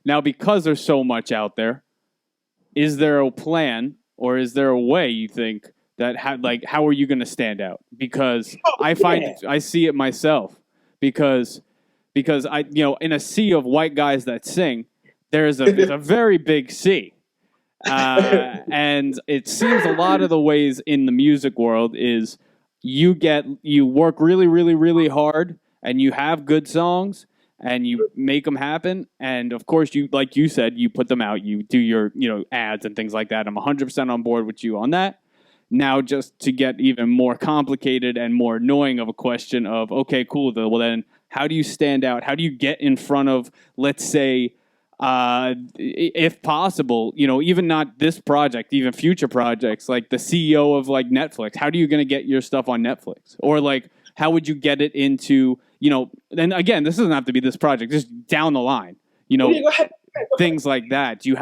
Now, because there's so much out there, is there a plan or is there a way you think that how are you going to stand out? Because I see it myself because I in a sea of white guys that sing, there's a very big sea. And it seems a lot of the ways in the music world is you work really, really, really hard and you have good songs and you make them happen. And of course, like you said, you put them out, you do your, ads and things like that. I'm 100% on board with you on that. Now, just to get even more complicated and more annoying of a question of, okay, cool. Well, then how do you stand out? How do you get in front of, let's say, if possible, even not this project, even future projects, like the CEO of like Netflix, how are you going to get your stuff on Netflix? Or like, how would you get it into, and again, this doesn't have to be this project, just down the line, Go ahead. things like that. Do you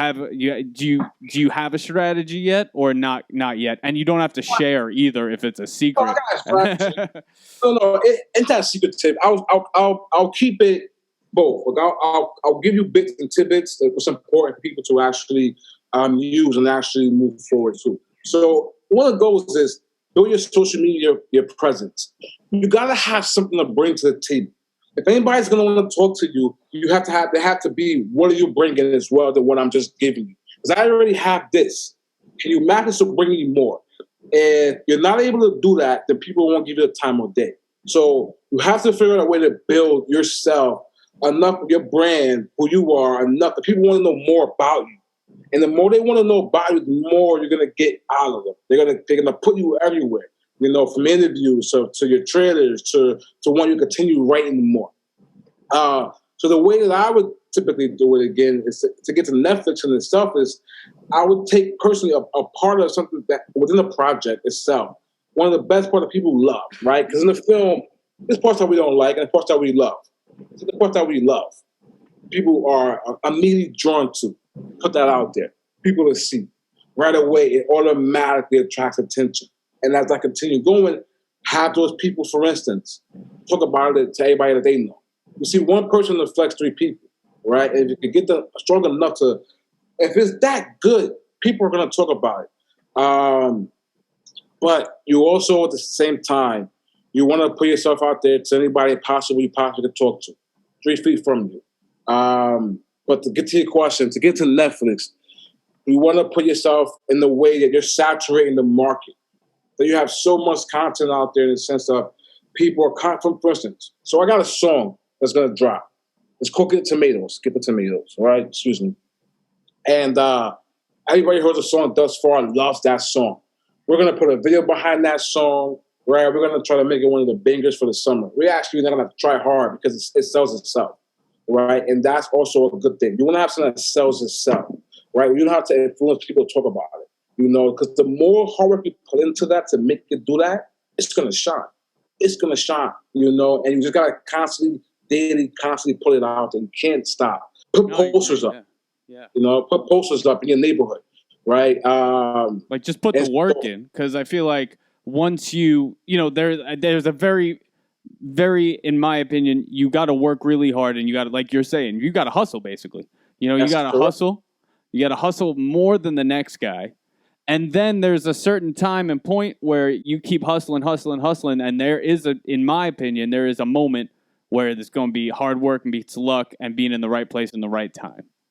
have a strategy yet or not yet? And you don't have to share either if it's a secret. No, it's not secretive. I'll keep it both. Like I'll give you bits and tidbits that was important for people to actually use and actually move forward to. So one of the goals is build your social media, your presence. You gotta have something to bring to the table. If anybody's gonna want to talk to you, they have to be, what are you bringing as well than what I'm just giving you? Because I already have this. Can you match this or bring me more? And you're not able to do that, then people won't give you the time of day. So you have to figure out a way to build yourself enough of your brand, who you are, enough that people want to know more about you. And the more they want to know about you, the more you're gonna get out of them. They're gonna put you everywhere. From interviews to your trailers to when you continue writing more. So the way that I would typically do it again is to get to Netflix in itself is I would take personally a part of something that within the project itself. One of the best parts that people love, right? Because in the film, there's parts that we don't like and there's parts that we love. So the parts that we love, people are immediately drawn to. Put that out there. People to see. Right away, it automatically attracts attention. And as I continue going, have those people, for instance, talk about it to everybody that they know. You see, one person affects 3 people, right? And if you can get them strong enough to, if it's that good, people are going to talk about it. But you also, at the same time, you want to put yourself out there to anybody possibly could talk to, 3 feet from you. But to get to your question, to get to Netflix, you want to put yourself in the way that you're saturating the market. So you have so much content out there in the sense of people are for instance. So I got a song that's going to drop. It's called Get the Tomatoes. Get the Tomatoes, all right? Excuse me. And everybody who heard the song thus far loves that song. We're going to put a video behind that song, right? We're going to try to make it one of the bangers for the summer. We actually not going to try hard because it sells itself, right? And that's also a good thing. You want to have something that sells itself, right? You don't have to influence people to talk about it. Because the more hard work you put into that to make it do that, it's going to shine. It's going to shine, and you just got to constantly put it out there. You can't stop. Put posters up. Yeah. Put posters up in your neighborhood, right? Like just put the work in, because I feel like once there's a very, very, in my opinion, you got to work really hard and you got to, like you're saying, you got to hustle basically. You got to hustle. You got to hustle more than the next guy. And then there's a certain time and point where you keep hustling, and there is in my opinion, there is a moment where there's going to be hard work and beats luck and being in the right place in the right time.